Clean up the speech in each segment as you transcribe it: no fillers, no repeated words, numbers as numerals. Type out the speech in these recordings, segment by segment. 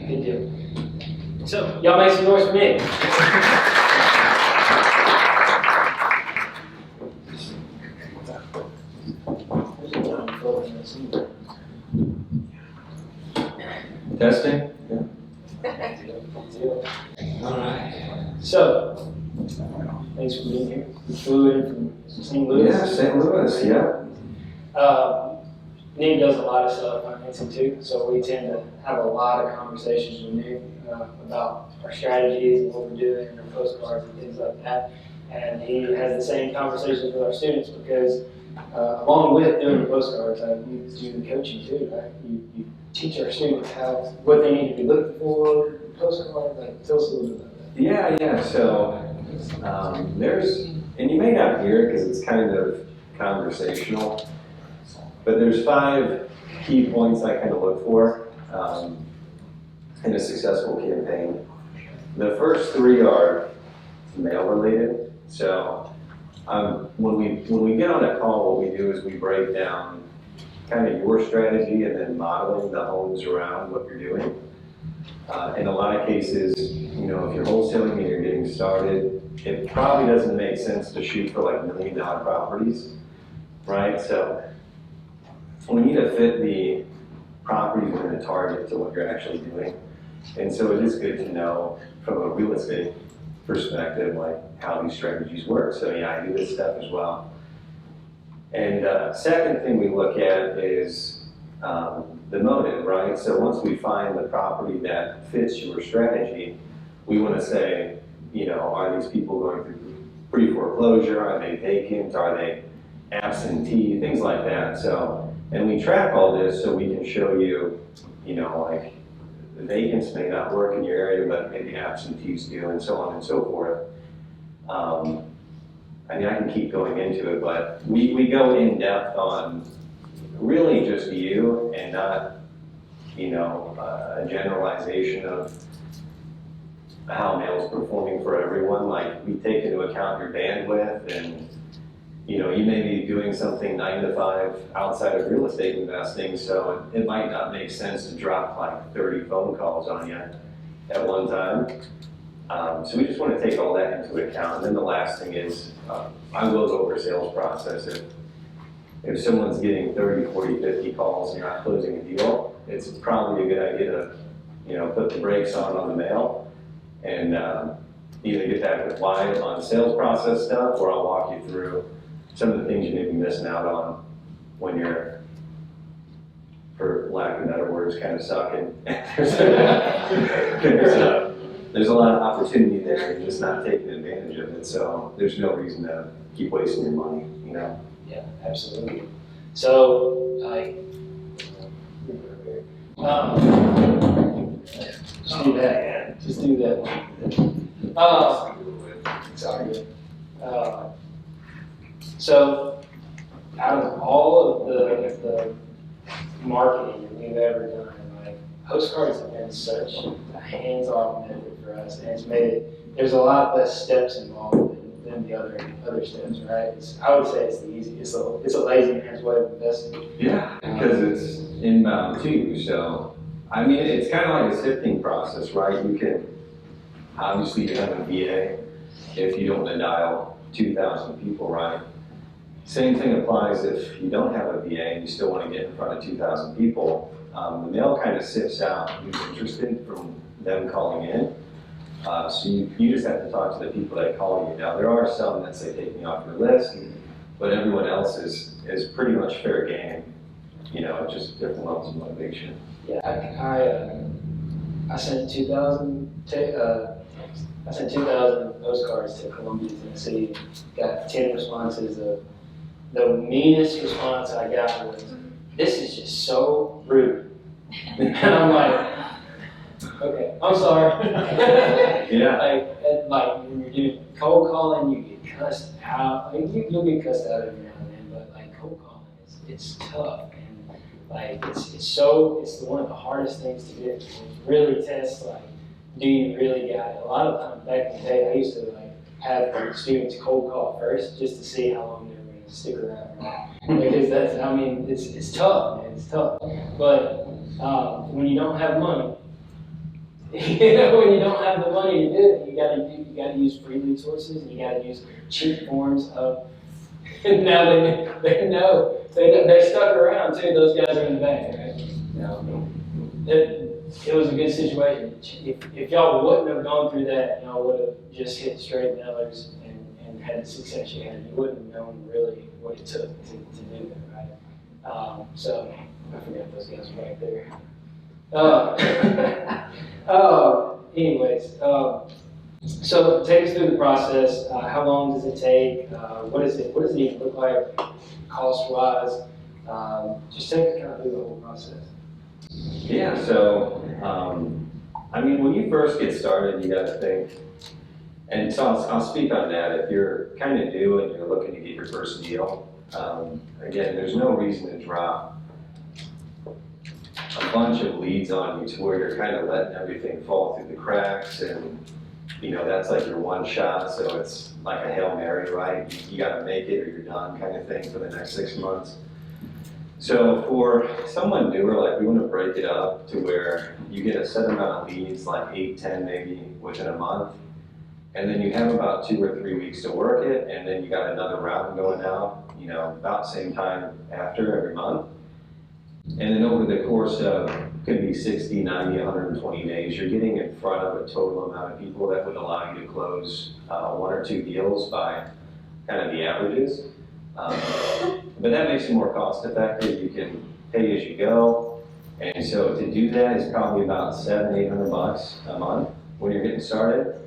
Good deal. So, y'all make some noise for me. Testing? All right. So, thanks for being here. You flew in from St. Louis. Yeah, St. Louis, yeah. Nick does a lot of seller financing too, so we tend to have a lot of conversations with Nick about our strategies and what we're doing and our postcards and things like that. And he has the same conversations with our students because along with doing the postcards, you do the coaching too, right? You teach our students what they need to be looking for, postcard, tell us a little bit about that. Yeah, so and you may not hear it because it's kind of conversational, but there's 5 key points I kind of look for in a successful campaign. The first 3 are mail related. So when we get on a call, what we do is we break down kind of your strategy and then modeling the homes around what you're doing. In a lot of cases, if you're wholesaling and you're getting started, it probably doesn't make sense to shoot for like $1 million properties, right? So we need to fit the properties we're going to target to what you're actually doing. And so it is good to know from a real estate perspective, like how these strategies work. So yeah, I do this stuff as well. And second thing we look at is the motive, right? So once we find the property that fits your strategy, we want to say, are these people going through pre-foreclosure? Are they vacant? Are they absentee? Things like that. So, and we track all this so we can show you, like the vacants may not work in your area, but maybe absentees do, and so on and so forth. I can keep going into it, but we go in depth on really just you and not, a generalization of how mail's performing for everyone. Like, we take into account your bandwidth and, you may be doing something 9 to 5 outside of real estate investing, so it might not make sense to drop like 30 phone calls on you at one time. So we just want to take all that into account. And then the last thing is, I will go over sales process. If someone's getting 30, 40, 50 calls and you're not closing a deal, it's probably a good idea to, put the brakes on the mail and either get back with Wyatt on sales process stuff, or I'll walk you through some of the things you may be missing out on when you're, for lack of better words, kind of sucking. There's a lot of opportunity there and just not taking advantage of it. So there's no reason to keep wasting your money, Yeah, absolutely. So, just do that. Just do that. Sorry. So, out of all of the marketing that we've ever done, postcards have been such a hands-off method for us, and it's made it. There's a lot less steps involved than the other steps, right? I would say it's the easiest. It's a lazy man's way of investing. Yeah, because it's inbound too. So, it's kind of like a sifting process, right? You can, obviously, you have a VA if you don't want to dial 2,000 people, right? Same thing applies if you don't have a VA and you still want to get in front of 2,000 people. The mail kind of sifts out who's interested from them calling in. So you just have to talk to the people that call you. Now, there are some that say take me off your list, but everyone else is pretty much fair game. Just different levels of motivation. Yeah, I sent 2,000 postcards to Columbia, Tennessee. Got 10 responses. The meanest response I got was, "This is just so rude." And I'm like, okay, I'm sorry. Yeah. Like when you're doing cold calling, you get cussed out. You'll get cussed out every now and then, but cold calling it's tough, and it's one of the hardest things to do. It really tests do you really got it? A lot of times back in the day, I used to have students cold call first just to see how long they were going to stick around, right? Because it's tough, man. It's tough. But when you don't have money, when you don't have the money to do it, you gotta use free lead sources, and you gotta use cheap forms of. Now they know they're stuck around too. Those guys are in the back, right? It was a good situation. If y'all wouldn't have gone through that, y'all would have just hit straight mailers and had the success you had. You wouldn't have known really what it took to do that, right? So I forgot those guys were back there. Anyways, so take us through the process. How long does it take? What does it even look like cost-wise? Just take us kind of through the whole process. Yeah, so, I mean, when you first get started, you got to think, and so I'll speak on that. If you're kind of new and you're looking to get your first deal, again, there's no reason to drop a bunch of leads on you to where you're kind of letting everything fall through the cracks, and that's like your one shot, so it's like a Hail Mary, right? You got to make it or you're done kind of thing for the next 6 months. So for someone newer, like we want to break it up to where you get a set amount of leads, like 8, 10 maybe within a month, and then you have about 2 or 3 weeks to work it, and then you got another round going out, about the same time after every month. And then over the course of, could be 60, 90, 120 days, you're getting in front of a total amount of people that would allow you to close 1 or 2 deals by kind of the averages. But that makes it more cost effective. You can pay as you go. And so to do that is probably about $700, $800 a month when you're getting started.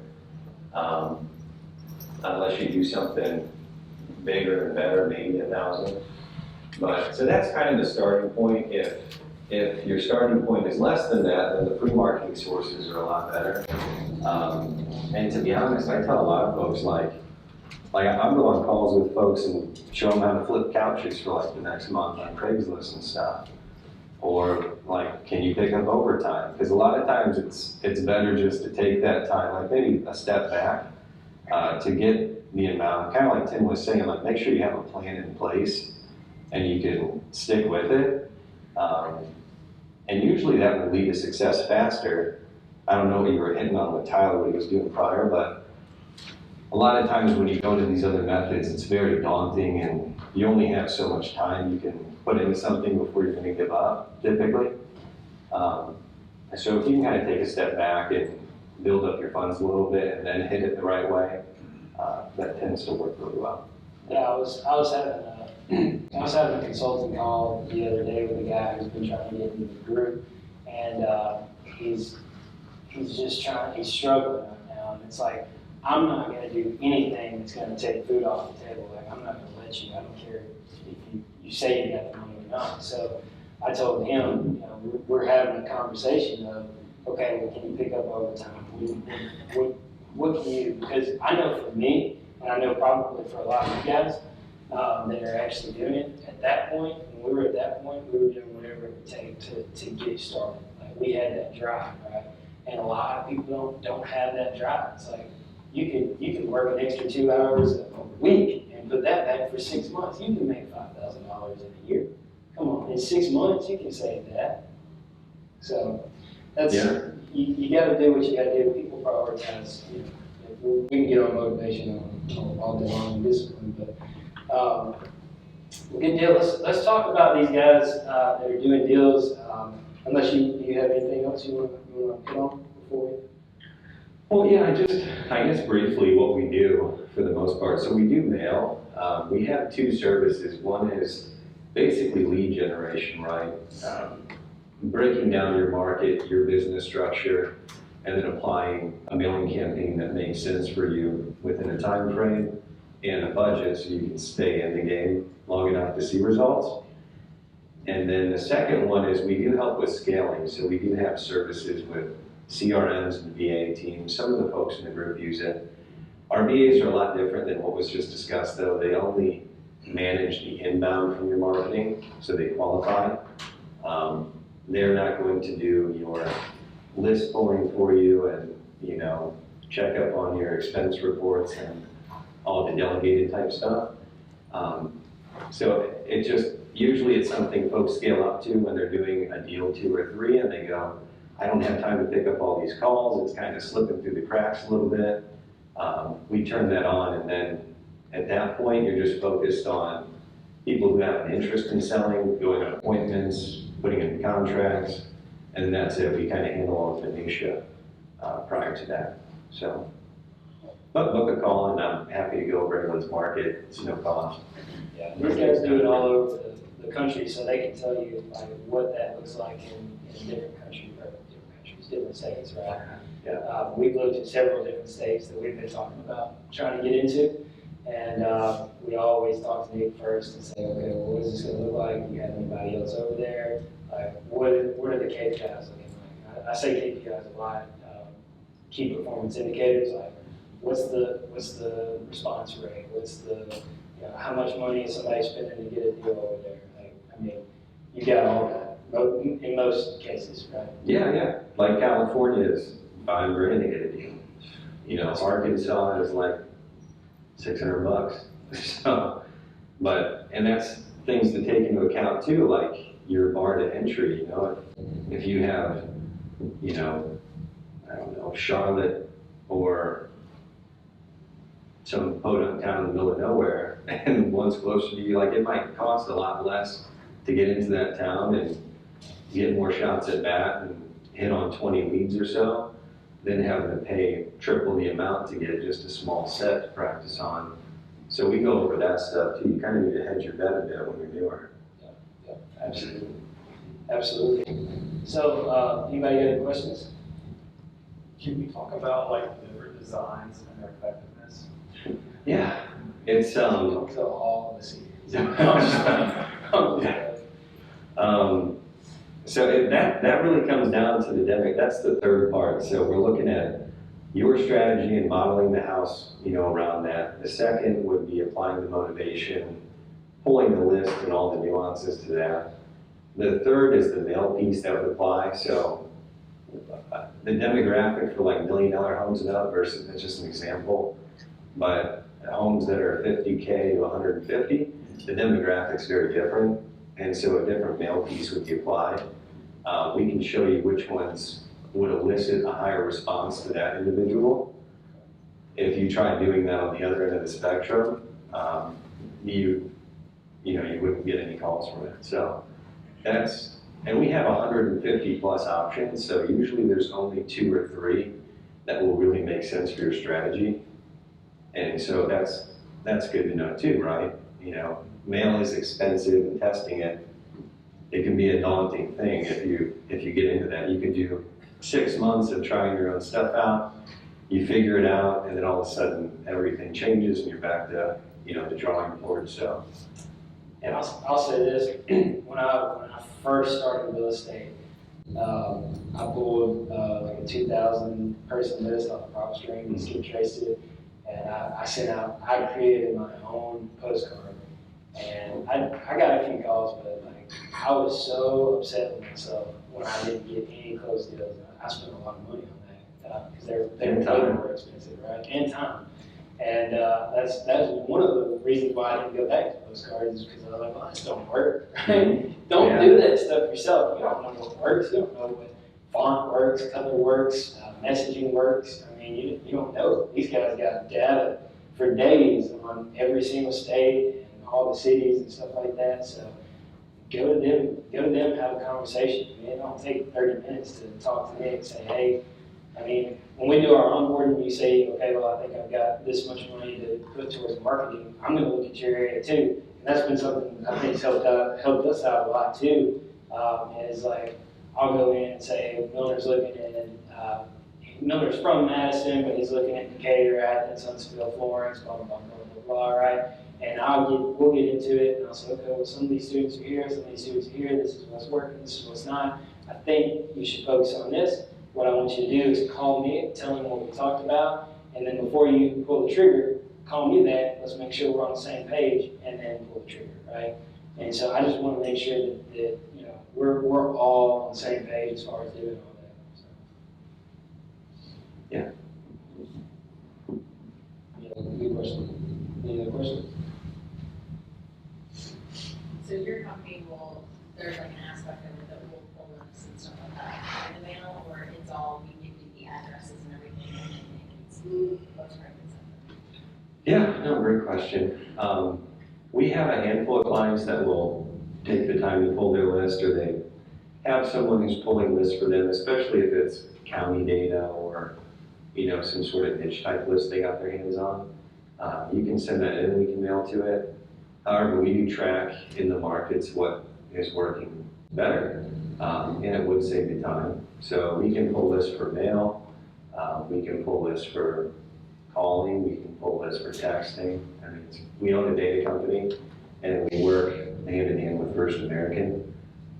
Unless you do something bigger and better, maybe $1,000. But so that's kind of the starting point. If your starting point is less than that, then the pre-marketing sources are a lot better. And to be honest, I tell a lot of folks like I'm going on calls with folks and show them how to flip couches for like the next month on Craigslist and stuff. Or like, can you pick up overtime? Because a lot of times it's better just to take that time, like maybe a step back to get the amount, kind of like Tim was saying, like make sure you have a plan in place and you can stick with it. And usually that will lead to success faster. I don't know what you were hitting on with Tyler, what he was doing prior, but a lot of times when you go to these other methods, it's very daunting and you only have so much time you can put into something before you're gonna give up, typically. So if you can kind of take a step back and build up your funds a little bit and then hit it the right way, that tends to work really well. Yeah, I was having a consulting call the other day with a guy who's been trying to get into the group, and he's struggling right now, and it's like, I'm not going to do anything that's going to take food off the table. Like, I'm not going to let you. I don't care if you say you got the money or not. So I told him, we're having a conversation of, okay, well, can you pick up overtime? What can you? Because I know for me, and I know probably for a lot of you guys that are actually doing it, at that point, when we were at that point, we were doing whatever it would take to get started. Like, we had that drive, right? And a lot of people don't have that drive. It's like, you can work an extra 2 hours a week and put that back for 6 months. You can make $5,000 in a year. Come on, in 6 months you can save that. So that's you got to do what you got to do. People prioritize. We can get on motivation on all day long and discipline, but good deal. Let's talk about these guys that are doing deals. Unless you have anything else you want to put on before we. Well, yeah, I guess briefly what we do for the most part. So we do mail. We have 2 services. One is basically lead generation, right? Breaking down your market, your business structure, and then applying a mailing campaign that makes sense for you within a time frame and a budget so you can stay in the game long enough to see results. And then the second one is we do help with scaling. So we do have services with CRMs and VA teams. Some of the folks in the group use it. Our VAs are a lot different than what was just discussed, though. They only manage the inbound from your marketing, so they qualify. They're not going to do your list pulling for you and, check up on your expense reports and all the delegated type stuff. So usually it's something folks scale up to when they're doing a deal 2 or 3 and they go, I don't have time to pick up all these calls, it's kind of slipping through the cracks a little bit. We turn that on, and then at that point, you're just focused on people who have an interest in selling, going on appointments, putting in contracts, and that's it. We kind of handle all the minutia prior to that. So, but book a call, and I'm happy to go over everyone's market. It's no cost. Yeah, these guys do it all over the country, so they can tell you like what that looks like in different countries, different states, right? Yeah. We've looked at several different states that we've been talking about trying to get into, and we always talk to Nick first and say, okay, well, what is this going to look like? Do you have anybody else over there? Like, what are the KPIs looking like? I say KPIs a lot, key performance indicators, like what's the response rate? What's the how much money is somebody spending to get a deal over there? Like, I mean, you got all that in most cases, right? Yeah. Like California is $5,000 to get a deal. You know, Arkansas is like $600. So, and that's things to take into account too, like your bar to entry. You know, if you have, I don't know, Charlotte or some podunk town in the middle of nowhere, and one's closer to you, like it might cost a lot less to get into that town and get more shots at bat and hit on 20 leads or so, than having to pay triple the amount to get just a small set to practice on. So we go over that stuff too. You kind of need to hedge your bet a bit when you're newer. Yeah, absolutely. So, anybody got any questions? Can we talk about like the different designs and their effectiveness? Yeah, it's Don't kill all the seeds. So that really comes down to the demo. That's the third part. So we're looking at your strategy and modeling the house, around that. The second would be applying the motivation, pulling the list and all the nuances to that. The third is the mail piece that would apply. So the demographic for like $1 million homes and up versus, that's just an example, but homes that are 50K to 150, the demographic's very different. And so a different mail piece would be applied. We can show you which ones would elicit a higher response to that individual. If you try doing that on the other end of the spectrum, you wouldn't get any calls from it. So and we have 150 plus options, so usually there's only 2 or 3 that will really make sense for your strategy. And so that's good to know too, right? Mail is expensive, and testing it can be a daunting thing if you get into that. You can do 6 months of trying your own stuff out, you figure it out, and then all of a sudden everything changes and you're back to the drawing board. So, And I'll say this: when I first started real estate, I pulled like a 2,000 person list off the prop string and skip traced it, and I created my own postcard. And I got a few calls, but like I was so upset with myself when I didn't get any closed deals. I spent a lot of money on that because they're more expensive, right? And time. And that's one of the reasons why I didn't go back to postcards, is because I was like, well, this don't work. Right? Don't do that stuff yourself. You don't know what works. You don't know what font works, color works, messaging works. I mean, you don't know. These guys got data for days on every single state and all the cities and stuff like that. So go to them, have a conversation. I mean, it don't take 30 minutes to talk to Nick and say, hey, I mean, when we do our onboarding, you say, okay, well, I think I've got this much money to put towards marketing. I'm going to look at your area too. And that's been something I think helped us out a lot too. Is like, I'll go in and say, hey, Milner's looking at, Milner's from Madison, but he's looking at Decatur, Athens, Huntsville, Florence, blah, blah, blah, blah, blah, blah, right? And we'll get into it, and I'll say, okay, well, some of these students are here, some of these students are here, this is what's working, this is what's not. I think you should focus on this. What I want you to do is call me, tell me what we talked about, and then before you pull the trigger, call me back, let's make sure we're on the same page, and then pull the trigger, right? And so I just want to make sure that we're all on the same page as far as doing all that. So. Yeah. Good question. Any other questions? So your company there's like an aspect of it that will pull lists and stuff like that in the mail, or Yeah, no, great question. We have a handful of clients that will take the time to pull their list, or they have someone who's pulling lists for them, especially if it's county data or, some sort of niche type list they got their hands on. You can send that in, we can mail to it. However, we do track in the markets what is working better, and it would save you time. So we can pull lists for mail, we can pull lists for calling, we can pull lists for texting. I mean, we own a data company, and we work hand in hand with First American,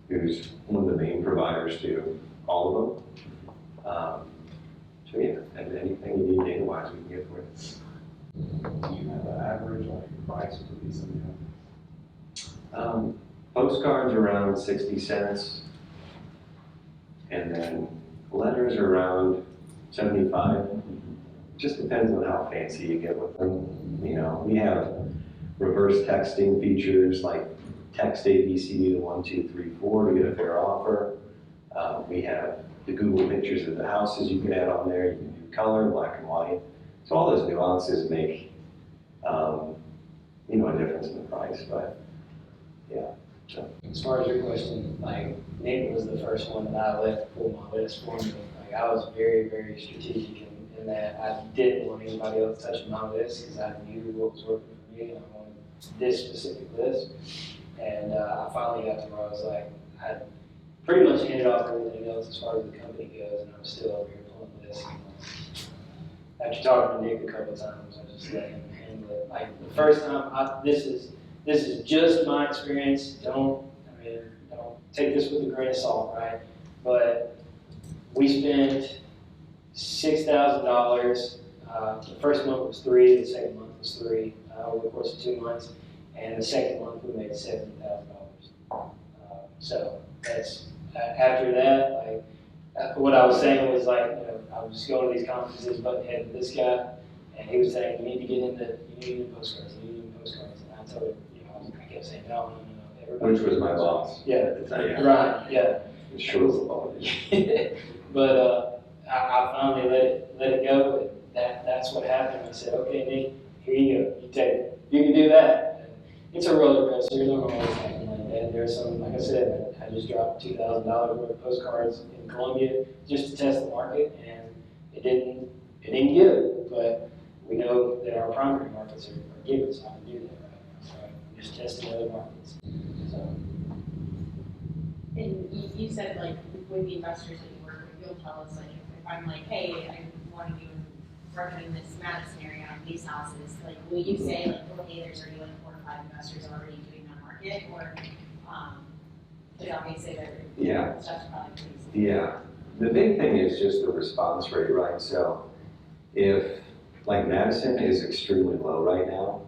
who's one of the main providers to all of them. So yeah, and anything you need data-wise, we can get for it. Do you have an average price for these? Postcards around 60 cents, and then letters are around 75. Just depends on how fancy you get with them. We have reverse texting features like text ABCD to 1, 2, 3, 4 to get a fair offer. We have the Google pictures of the houses you can add on there. You can do color, black and white. So all those nuances make, a difference in the price, but yeah. So. As far as your question, Nick was the first one that I let pull my list for me. I was very, very strategic in that I didn't want anybody else touching my list because I knew what was working for me and I wanted this specific list. And I finally got to where I was like, I pretty much handed off everything else as far as the company goes, and I'm still over here pulling lists. After talking to Nick a couple of times, I just let him handle it. The first time, this is just my experience. Don't take this with a grain of salt, right? But we spent $6,000. The first month was $3,000, the second month was $3,000 over the course of 2 months, and the second month we made $70,000. So that's after that. What I was saying was I was going to these conferences, butting head with this guy, and he was saying you need to get into postcards, you need to do postcards, and I told him, I kept saying no. Everybody. Which was my boss. Yeah. At the time. Right. Yeah. Sure was a lot. But I finally let it go, and that's what happened. I said, okay, Nick, here you go. You take it. You can do that. And it's a roller coaster. There's no always happen like that. There's some, like I said, I just dropped $2,000 worth of postcards in Columbia just to test the market, and it didn't give. But we know that our primary markets are giving, so I can do that right now. So I'm just testing other markets. So. And you said with the investors that you work with, you'll tell us if I'm hey, I want to do recommend this Madison area on these houses, will you say hey, there's already 4 or 5 investors already doing that market, or did obviously their stuff's probably pretty. Yeah, the big thing is just the response rate, right? So if Madison is extremely low right now,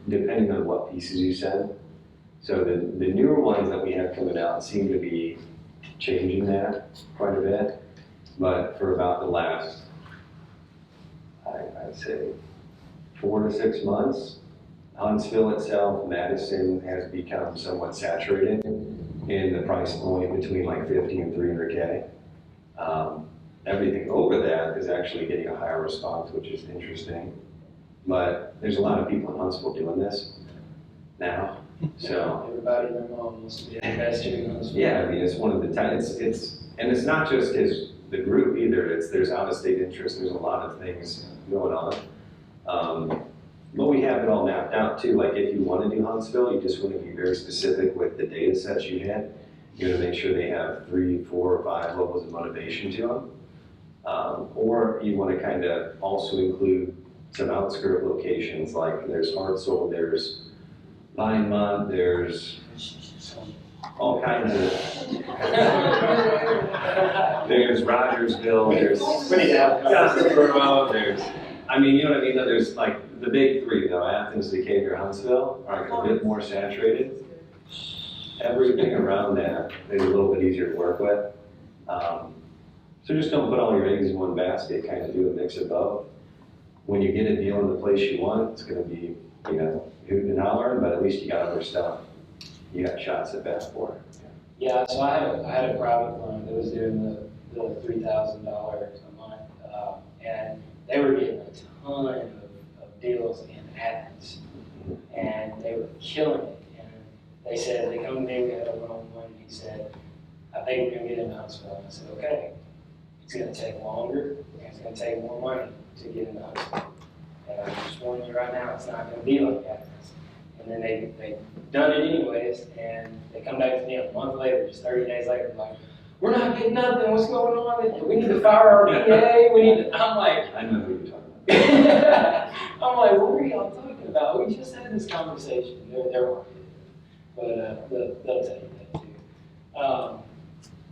depending on what pieces you send. So the newer ones that we have coming out seem to be changing that quite a bit. But for about the last, I'd say 4 to 6 months, Huntsville itself, Madison has become somewhat saturated in the price point between 50 and 300K. Everything over that is actually getting a higher response, which is interesting. But there's a lot of people in Huntsville doing this now. So everybody and their mom wants to be an investor in Huntsville. Yeah, I mean it's one of the times. And it's not just the group either. There's out-of-state interest. There's a lot of things going on. But we have it all mapped out too. If you want to do Huntsville, you just want to be very specific with the data sets you had. You want to make sure they have 3, 4, or 5 levels of motivation to them. Or you want to kind of also include some outskirt locations, there's Hartselle, there's Vinemont, there's all kinds of, there's Rogersville, there's Scottsboro, there's, you know what I mean? There's the big 3 though, Athens, Decatur, Huntsville are a bit more saturated. Everything around that is a little bit easier to work with. So just don't put all your eggs in one basket, kind of do a mix of both. When you get a deal in the place you want, it's going to be, hooting and hollering, but at least you got other stuff. You got shots at bat for it. Yeah, so I had a private firm that was doing the $3,000 a month, and they were getting a ton of deals in Athens, and they were killing it. And they said, they come to me, we had a one-on-one, and he said, I think we're gonna get into Huntsville. And I said, okay, it's gonna take longer, and it's gonna take more money to get into Huntsville. And I'm just warning you right now, it's not gonna be like Athens. And then they done it anyways, and they come back to me a month later, just 30 days later, like, we're not getting nothing, what's going on? We need to fire our PA, we need to, I'm like, I know who you're talking about. I'm like, what are y'all talking about? We just had this conversation. They're working it. But they'll tell you that too.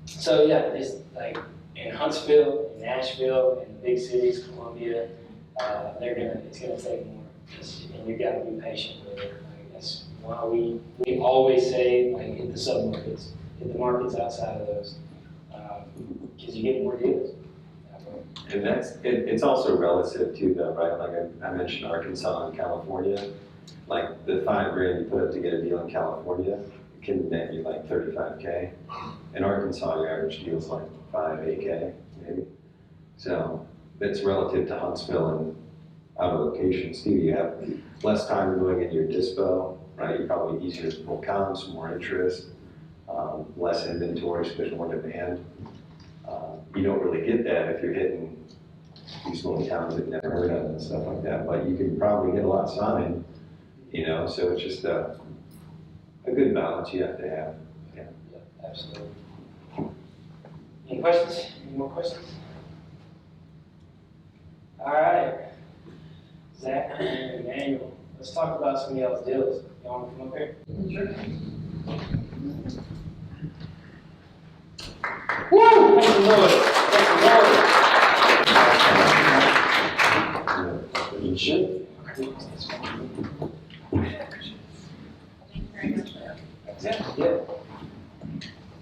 So yeah, it's like in Huntsville, in Nashville, in the big cities, Columbia, it's gonna take more. And you gotta be patient with it. Like, that's why we always say, like, hit the submarkets, hit the markets outside of those, because you get more deals. And it's also relative to though, right? Like I mentioned Arkansas and California, like the $5,000 you put up to get a deal in California can net you like 35K. In Arkansas, your average deal is like 8K maybe. So it's relative to Huntsville and other locations too. You have less time doing in your dispo, right? You're probably easier to pull comps, more interest, less inventory, so there's more demand. You don't really get that if you're hitting these little towns that never heard of and stuff like that, but you can probably get a lot signed, you know, so it's just a good balance you have to have. Yeah, absolutely. Any questions? Any more questions? All right. Zach and Emmanuel, let's talk about some of y'all's deals. Y'all want to come up here? Sure. Woo! Make some noise. Make some noise. You should. That's it. Yeah. I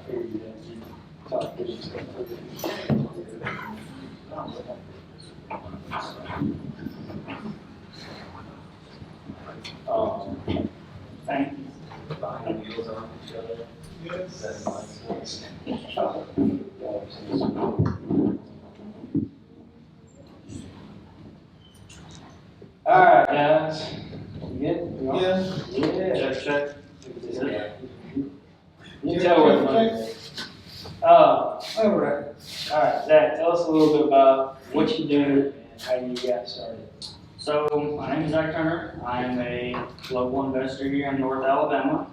figured you didn't talk business. Thank you. Buying deals on each other. Yes. All right, guys. You good? You on? Yeah. Check. You tell what money. All right. All right, Zach, tell us a little bit about what you do and how you got started. So, my name is Zach Turner. I am a local investor here in North Alabama,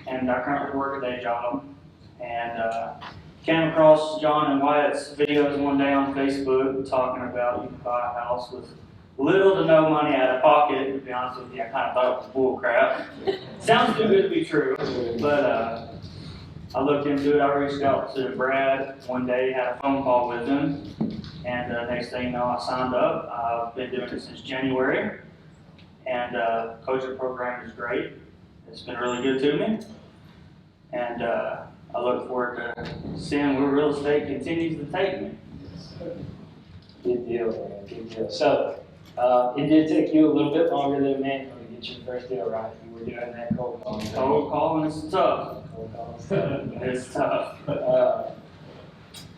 and I currently work a day job. And came across Jon and Wyatt's videos one day on Facebook talking about you can buy a house with little to no money out of pocket. To be honest with you, I kind of thought it was bull crap. Sounds too good to be true, but I looked into it. I reached out to Brad one day, had a phone call with him. And next thing you know, I signed up. I've been doing it since January. And coaching program is great. It's been really good to me. And I look forward to seeing where real estate continues to take me. Good deal, man. Good deal. So, it did take you a little bit longer than Emmanuel to get your first deal right. You were doing that cold calling. Cold calling is tough. Cold calling stuff. It's tough.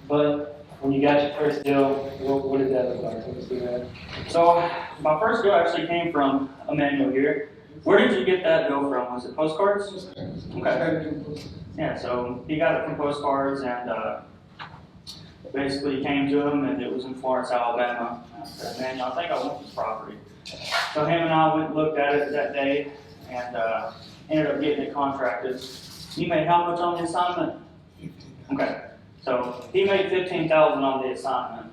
But when you got your first deal, what did that look like? Take us through that. So, my first deal actually came from Emmanuel here. Where did you get that deal from? Was it postcards? Okay. Yeah, so he got it from postcards, and basically came to him, and it was in Florence, Alabama. And I said, man, I think I want this property. So him and I went and looked at it that day, and ended up getting it contracted. You made how much on the assignment? Okay. So he made $15,000 on the assignment,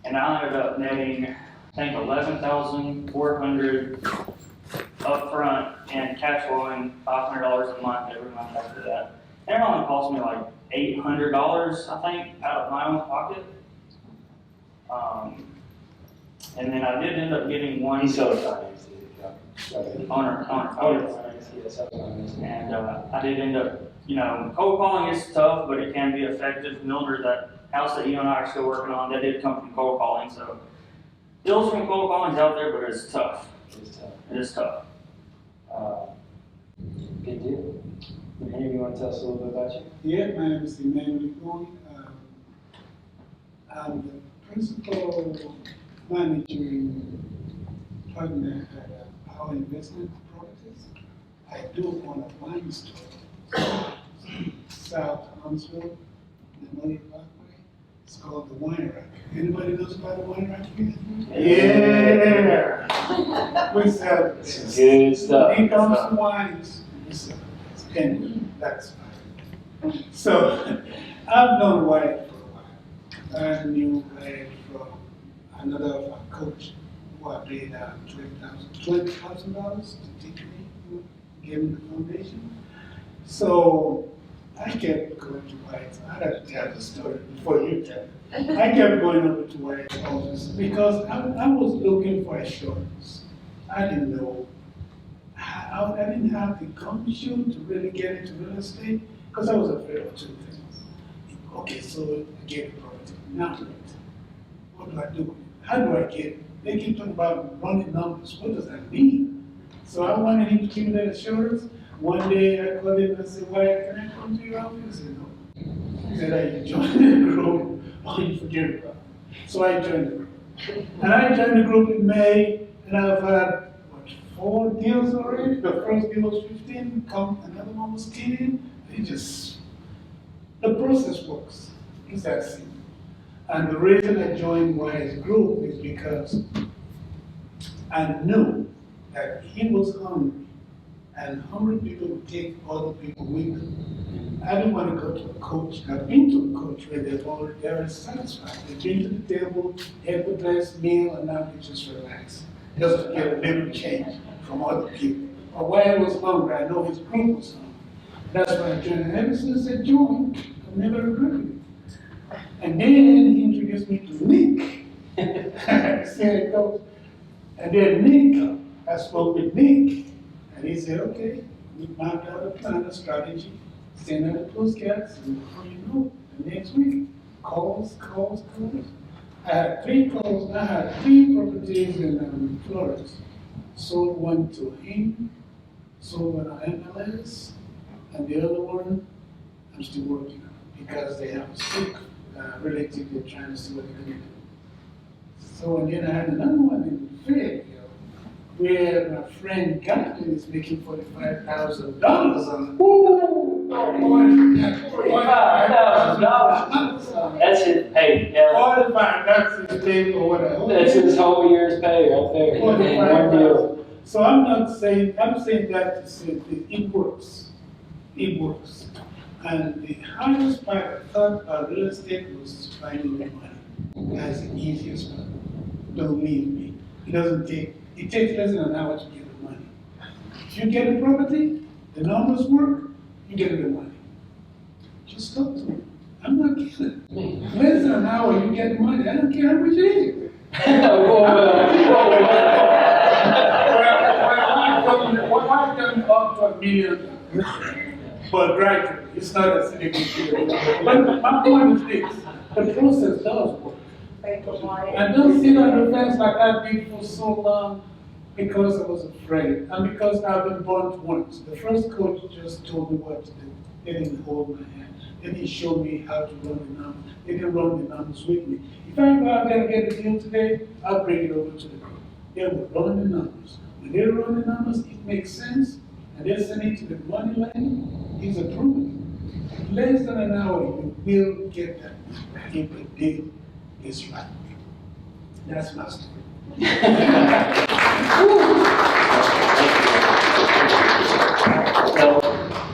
and I ended up netting, I think, $11,400 up front and cash flowing $500 a month every month after that. And it only cost me like $800, I think, out of my own pocket. And then I did end up getting one. He sold finance. Owner. Yes, And I did end up, cold calling is tough, but it can be effective. Mildred, that house that you and I are still working on, that did come from cold calling. So deals from cold calling is out there, but it's tough. It is tough. Good deal. Emmanuel, you want to tell us a little bit about you? Yeah, my name is Emmanuel Coleman. I'm the principal managing partner at our investment properties. I do own a wine store, South Huntsville, Memorial Parkway. It's called the Wine Rack. Anybody knows about the Wine Rack here? Yeah! We sell Good stuff. when it comes to wines, we sell it. Anyway, that's fine. So, I've known Wyatt for a while. I knew Wyatt from another of our coach who I paid $20,000 to teach me, give me the foundation. So I kept going to Wyatt. I had to tell the story before you tell it. I kept going over to Wyatt's office because I was looking for assurance. I didn't know how, I didn't have the conviction to really get into real estate because I was afraid of two things. Okay, so I get the property. Now what do I do? How do I get it? They keep talking about running numbers. What does that mean? So I wanted him to give me that assurance. One day I called him and I said, Wyatt, can I come to your office? He said, no. He said, are you joining the group or you forget about it? So I joined the group. And I joined the group in May, and I've had, 4 deals already. The first deal was 15, another one was 10. The process works. It's that simple. And the reason I joined Wyatt's group is because I knew that he was hungry, and hungry people would take other people with them. I didn't want to go to a coach. I've been to a coach where they're satisfied. They've been to the table, had the best meal, and now they just relax, just to get a little change from other people. But Wyatt was hungry. I know his group was hungry. That's why I joined. And ever since I joined, I've never regretted it. And then he introduced me to Nick. See how it goes. And then Nick, I spoke with Nick, and he said, okay, we mapped out a plan, a strategy, send out the postcards, and before you know, the next week, calls. I had 3 calls, I had 3 properties in Florida. Sold one to him, sold one on MLS, and the other one I'm still working on because they have a sick relative they're trying to see what they're going to do. So, and then I had another one in Fayetteville where my friend Gatlin is making $45,000 on it. $45,000. That's his pay. Yeah. 45, that's his pay for whatever. That's his whole year's pay right there. In one deal. So I'm saying that to say that it works. It works. And the hardest part I thought about real estate was finding the money. That's the easiest part. Believe me. It takes less than an hour to get the money. If you get a property, the numbers work, you get the money. Just talk to me. I'm not kidding. Less than an hour, you get money. I don't care how much it is. My wife got me up to $1 million. But gradually, it's not a significant. But my point is this, the process does work. I don't sit on the fence like I did for so long because I was afraid and because I've been burnt once. The first coach just told me what to do. They didn't hold my hand. They didn't show me how to run the numbers. They didn't run the numbers with me. If I go out there and get a deal today, I'll bring it over to the group. They will run the numbers. When they run the numbers, it makes sense, and they send it to the money line, it's approved. Less than an hour, you will get that if the deal is right. That's my story. So,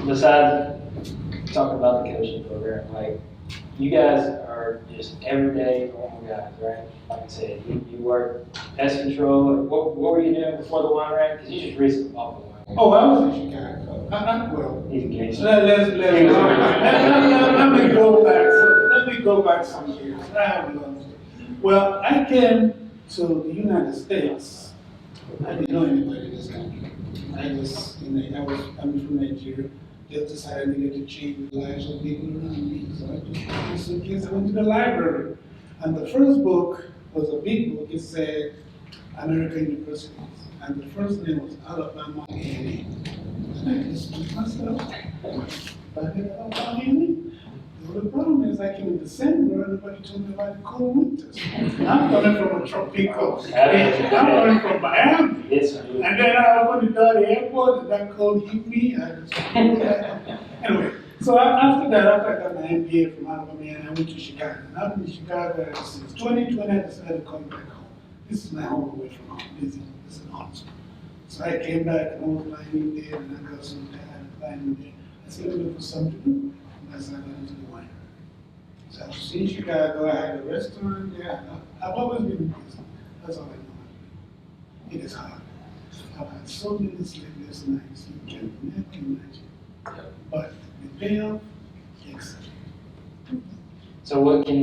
besides talking about the coaching program, like, you guys are just everyday normal guys, right? Like I said, you work pest control. What were you doing before the wine rack? Because you just recently bought the wine rack. Oh, I was in Chicago. Well, He's a gangster. let me go back some years. Well, I came to the United States. I didn't know anybody in this country. I'm from Nigeria. Just decided I needed to change the lives of people around me. So I went to the library. And the first book was a big book. It said American Universities. And the first name was Alabama A&M. And I just took myself, Alabama A&M. Well, the problem is, like in December, everybody told me about the cold winters. I'm coming from a tropical state. I'm coming from Miami. It's, And then I opened the door at the airport, and that cold hit me. Anyway, so after that, after I got my MBA from Alabama, and I went to Chicago. And I've been in Chicago since 2020. I decided to come back home. This is my home away from home. This is awesome. So I came back and I was planning there, and I got some time planning there. I said, I'm looking for something to do. And that's how I got into the winery. So I was in Chicago, I had a restaurant there. I've always been busy. That's all I know. It is hard. I've had so many sleepless nights, you can never imagine. But the payoff, yes. so what can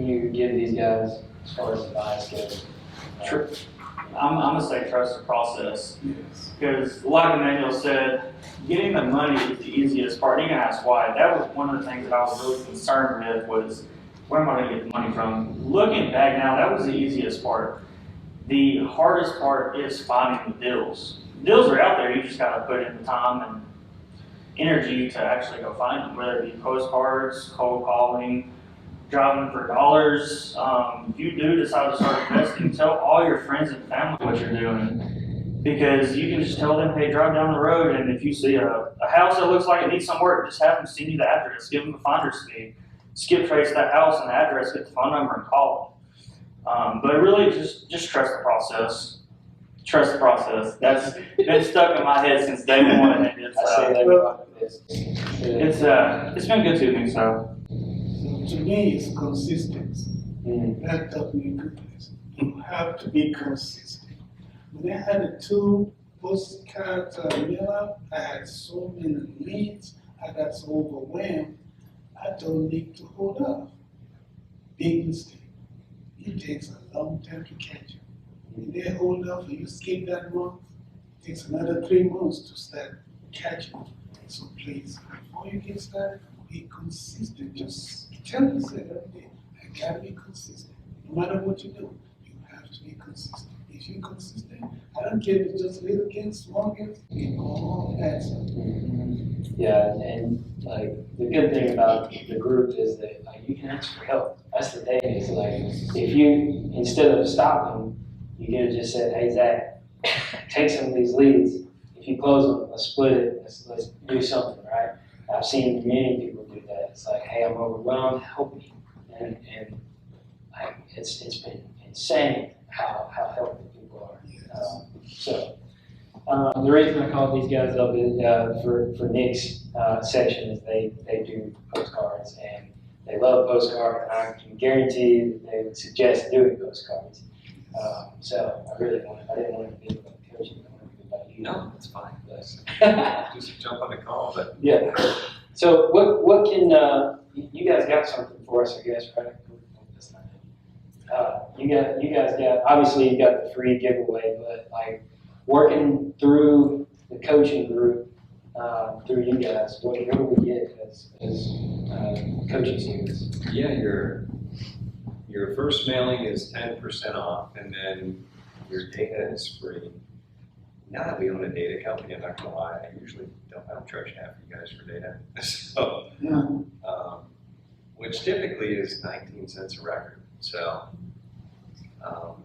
you give these guys as far as advice goes? I'm gonna say trust the process. Yes. Because like Emmanuel said, getting the money is the easiest part. You can ask why. That was one of the things that I was really concerned with was, where am I gonna get the money from? Looking back now, that was the easiest part. The hardest part is finding the deals. Deals are out there, you just gotta put in the time and energy to actually go find them, whether it be postcards, cold calling, driving for dollars. If you do decide to start investing, tell all your friends and family what you're doing. Because you can just tell them, hey, drive down the road, and if you see a house that looks like it needs some work, just have them send you the address, give them a finder's fee, skip trace that house and the address, get the phone number, and call them. But really, just trust the process. Trust the process. That's been stuck in my head since day one, and it's been good to me. So So to me, it's consistency. That taught me a good lesson. You have to be consistent. When I had the 2 postcards mail out, I had so many leads, I got so overwhelmed, I told Nick to hold off. Big mistake. It takes a long time to catch you. When they hold off and you skip that month, it takes another 3 months to start catching. So please, before you get started, be consistent. Just tell yourself every day, I gotta be consistent. No matter what you do, you have to be consistent. If you're consistent, I don't care if it's just little gains, small gains, it all adds up. Yeah, and like the good thing about the group is that like, you can ask for help. That's the thing. Is like if you instead of stopping, you could have just said, "Hey Zach, take some of these leads. If you close them, let's split it. Let's do something, right?" I've seen many people do that. It's like, "Hey, I'm overwhelmed. Help me," and like it's been insane how helpful people are. The reason I called these guys up is for Nick's section is they do postcards and they love postcards, and I can guarantee that they would suggest doing postcards. So I didn't want to be about coaching, I wanted to be about you. No, that's fine. But, Just jump on the call, but. yeah. So what can you guys got something for us, I guess, right? That's not it. You guys got obviously you got the free giveaway, but like working through the coaching group through you guys, what do we get as coaching students? Yeah, your first mailing is 10% off, and then your data is free. Now that we own a data company, I'm not gonna lie, I don't charge half you guys for data. So, which typically is 19 cents a record. So, I'll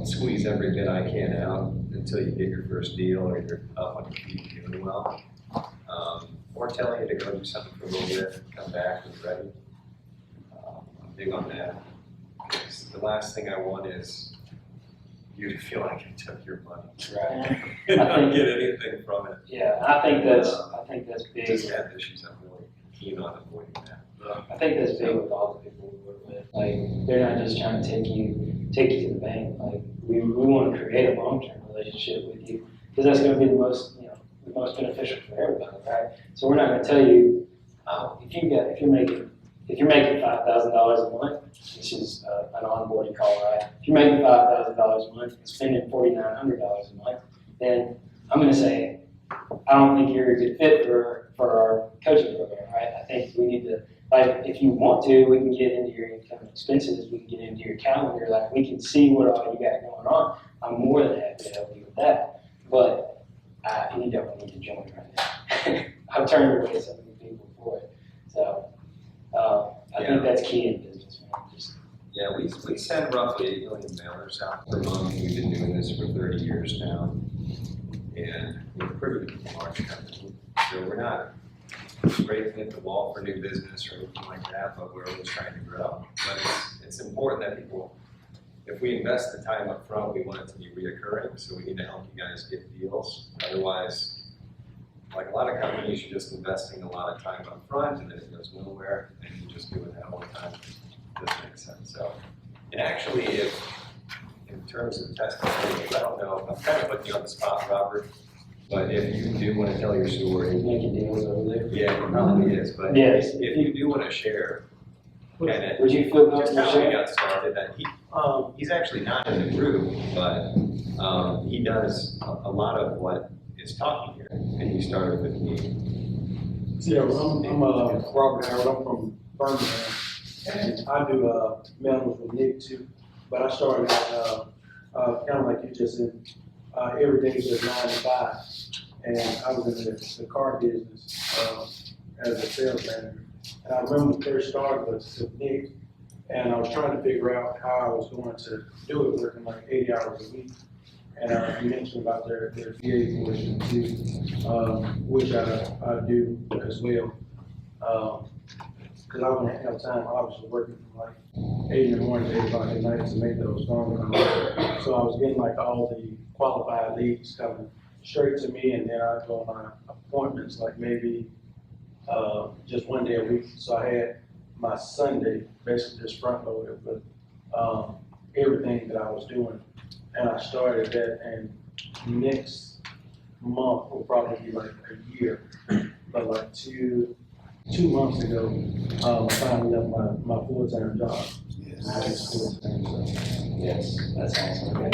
squeeze every bit I can out until you get your first deal or you're up on your feet doing well. Or tell you to go do something for a little bit, come back when you're ready. I'm big on that. Because the last thing I want is you to feel like I took your money. Right. And not get anything from it. Yeah, I think that's big. Just have issues, I'm really keen on avoiding that. I think that's big with all the people we work with. Like they're not just trying to take you to the bank. Like we want to create a long-term relationship with you because that's going to be the most beneficial for everybody, right? So we're not going to tell you, oh, if you're making $5,000 a month, which is an onboarding call, right? If you're making $5,000 a month and spending $4,900 a month, then I'm going to say, I don't think you're a good fit for our coaching program, right? I think we need to, like, if you want to, we can get into your income and expenses, we can get into your calendar, like, we can see what all you got going on. I'm more than happy to help you with that, but you definitely need to join right now. I've turned away so many people for it. So, I think that's key in business, man. Just, Yeah, we send roughly 8 million mailers out per month. We've been doing this for 30 years now. And we're a pretty large company. So we're not scraping at the wall for new business or anything like that, but we're always trying to grow. But it's important that people, if we invest the time up front, we want it to be reoccurring. So we need to help you guys get deals. Otherwise, like a lot of companies, you're just investing a lot of time up front and then it goes nowhere and you're just doing that all the time. It doesn't make sense. So, and actually, if in terms of testimonials, I don't know, I'm kind of putting you on the spot, Robert, but if you do want to tell your story, making deals over there. yeah, it probably is, but Yes. if you do want to share, and Would you feel just comfortable how we sharing? got started, that he's actually not in the group, but he does a lot of what is talking here, and he started with me. Yeah, well, I'm Robert Howard, I'm from Birmingham, and I do mailings with Nick too, but I started out kind of like you just said, every day was 9 to 5, and I was in the car business as a sales manager. And I remember when we first started with Nick, and I was trying to figure out how I was going to do it, working like 80 hours a week. And you mentioned about their VA portion too, which I do as well. Because I wouldn't have time, obviously working from like 8 in the morning to 8 o'clock at night to make those phone calls. So I was getting like all the qualified leads coming straight to me, and then I'd go on my appointments like maybe just one day a week. So I had my Sunday basically just front loaded with everything that I was doing. And I started that, and next month will probably be like a year. But like two months ago, I finally left my full-time job. Yes. Yes, that's awesome. Okay.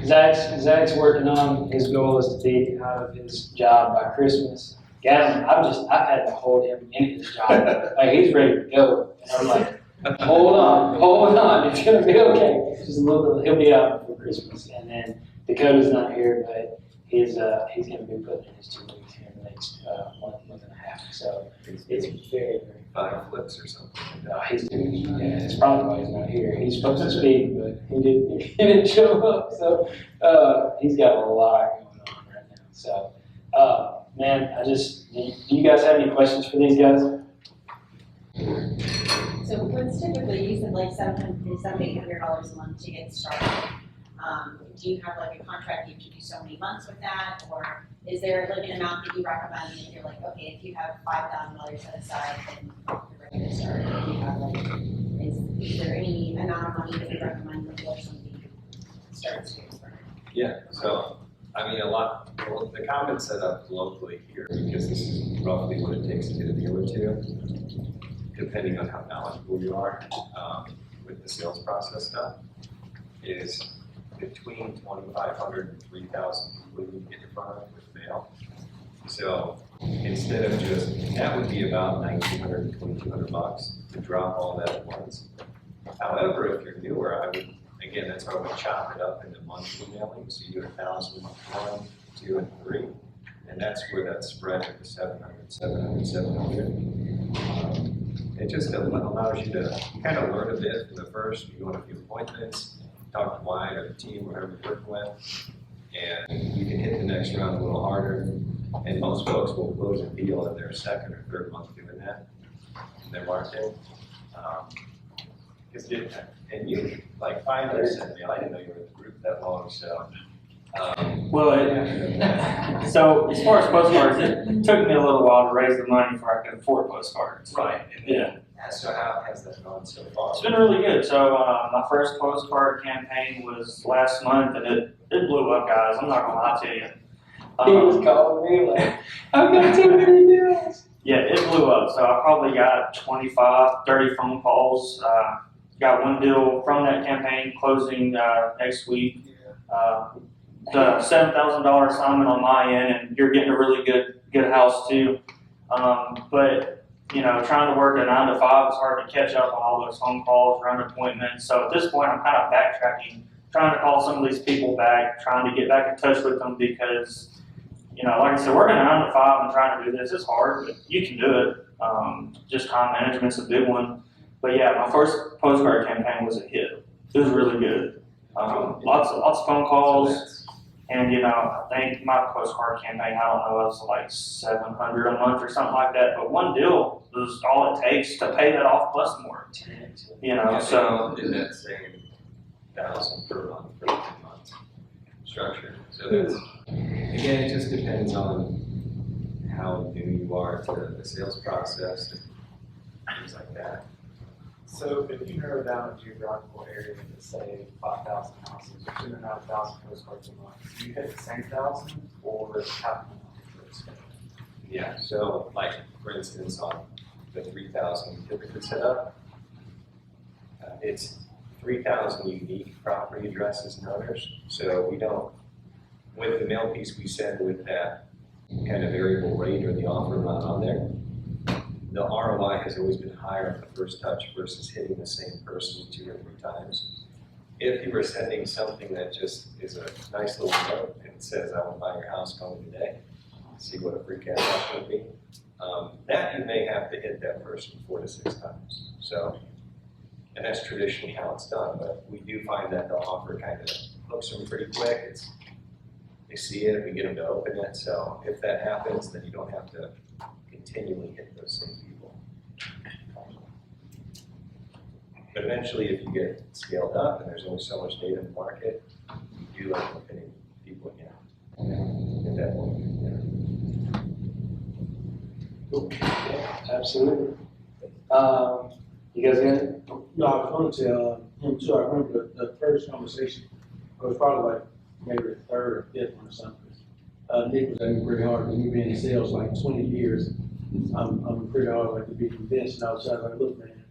Zach's working on, his goal is to be out of his job by Christmas. Gavin, I've had to hold him in his job. Like, he's ready to go. And I'm like, hold on, it's gonna be okay. Just a little bit, he'll be out before Christmas. And then Dakota's not here, but he's gonna be putting in his 2 weeks here in the next month and a half. So it's very, very 5 flips or something like that. he's doing, yeah, it's probably why he's not here. He's supposed to speak, but he didn't show up. So he's got a lot going on right now. So man, do you guys have any questions for these guys? So what's typically, you said like $700 a month to get started. Do you have like a contract, you have to do so many months with that, or is there like an amount that you recommend if you're like, okay, if you have $5,000 set aside, then you're ready to start? If you have like, is there any amount of money that you recommend before somebody starts to? Yeah, so, I mean, well, the comment's set up locally here because this is roughly what it takes to get a deal or two, depending on how knowledgeable you are with the sales process stuff, is between 2,500 and 3,000 people you can get in front of with mail. So instead of that would be about $1,900 to $2,200 to drop all that at once. However, if you're newer, again, that's why we chop it up into monthly mailings. So you do 1,000 month 1, 2, and 3. And that's where that spread of the 700, 700, 700. It just allows you to kind of learn a bit for the first. You go on a few appointments, talk to Wyatt or the team, whoever you're working with, and you can hit the next round a little harder. And most folks will close a deal in their second or third month doing that in their marketing. And you, like 5 years in mail, I didn't know you were in the group that long, so. So as far as postcards, it took me a little while to raise the money before I could afford postcards. Right. Yeah. So how has that gone so far? It's been really good. So my first postcard campaign was last month, and it blew up, guys. I'm not gonna lie to you. He was calling me like, I've got too many deals. Yeah, it blew up. So I probably got 25, 30 phone calls. Got one deal from that campaign closing next week. The $7,000 assignment on my end, and you're getting a really good house too. But you know, trying to work a 9 to 5 is hard to catch up on all those phone calls, run appointments. So at this point, I'm kind of backtracking, trying to call some of these people back, trying to get back in touch with them because, you know, like I said, working 9 to 5 and trying to do this is hard, but you can do it. Just time management's a big one. But yeah, my first postcard campaign was a hit. It was really good. Lots of phone calls, and you know, I think my postcard campaign, I don't know, it was like $700 a month or something like that. But one deal is all it takes to pay that off plus more. You know, so in that same 1,000 per month for 10 months structure. So that's, again, it just depends on how new you are to the sales process and things like that. So if you narrow down a geographical area to say 5,000 houses or 2,500 postcards a month, do you hit the same 1,000 or half a month? Yeah, so like, for instance, on the 3,000 we typically set up, it's 3,000 unique property addresses and owners. So we don't, with the mail piece we send with that kind of variable rate or the offer amount on there, the ROI has always been higher on the first touch versus hitting the same person 2 or 3 times. If you were sending something that just is a nice little note and says, I want to buy your house, call me today, see what a free cash offer would be, that you may have to hit that person 4 to 6 times. So, and that's traditionally how it's done, but we do find that the offer kind of hooks them pretty quick. They see it, we get them to open it, so if that happens, then you don't have to continually hit those same people. But eventually, if you get scaled up and there's only so much data in the market, you do end up hitting people again at that point. Cool. Yeah, absolutely. You guys got it? No, I was going to tell him too. I remember the first conversation. It was probably like maybe the 3rd or 5th one or something. Nick was at me pretty hard because me being in sales like 20 years. I'm pretty hard like to be convinced. And I was like, look, man,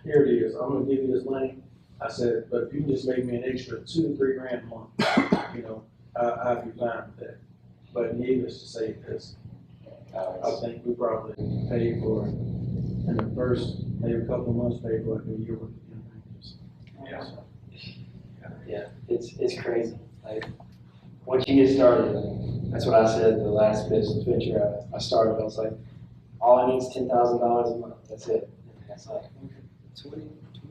here it is. I'm gonna give you this money. I said, but if you can just make me an extra $2 to $3 grand a month, you know, I'd be fine with that. But needless to say, because I think we probably paid for in the first maybe a couple of months, paid for like a year worth of campaigns. Yeah. Yeah, it's crazy. Like, once you get started, that's what I said the last business venture I started. I was like, all I need is $10,000 a month. That's it. And it's like, 20,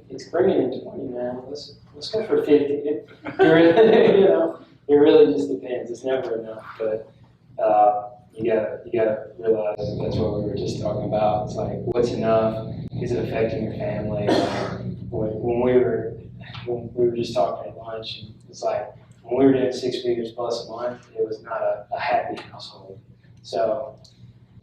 it's bringing in 20, man. Let's go for 50. It really, you know, it really just depends. It's never enough, but you gotta realize that's what we were just talking about. It's like, what's enough? Is it affecting your family? When we were just talking at lunch, and it's like, when we were doing 6 figures plus a month, it was not a happy household. So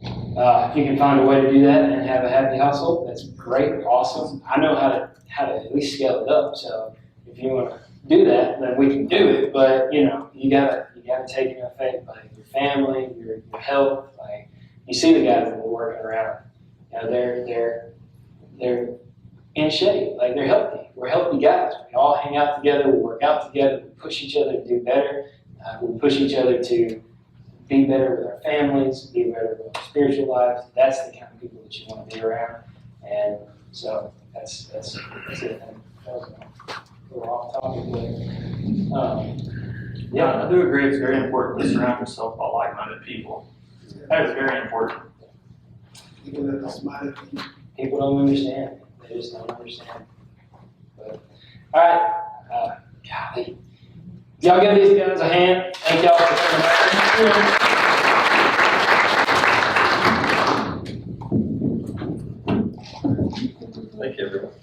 if you can find a way to do that and have a happy household, that's great, awesome. I know how to at least scale it up. So if you want to do that, then we can do it. But you know, you gotta take into effect like your family, your health. Like, you see the guys that are working around, you know, they're in shape, like they're healthy. We're healthy guys. We all hang out together, we work out together, we push each other to do better. We push each other to be better with our families, be better with our spiritual lives. That's the kind of people that you want to be around. And so that's it. And that was a little off topic, but yeah, I do agree. It's very important to surround yourself by like-minded people. That is very important. People that are smarter than you. people don't understand. They just don't understand. But, all right. Golly. Y'all give these guys a hand. Thank y'all for coming. Thank you, everyone.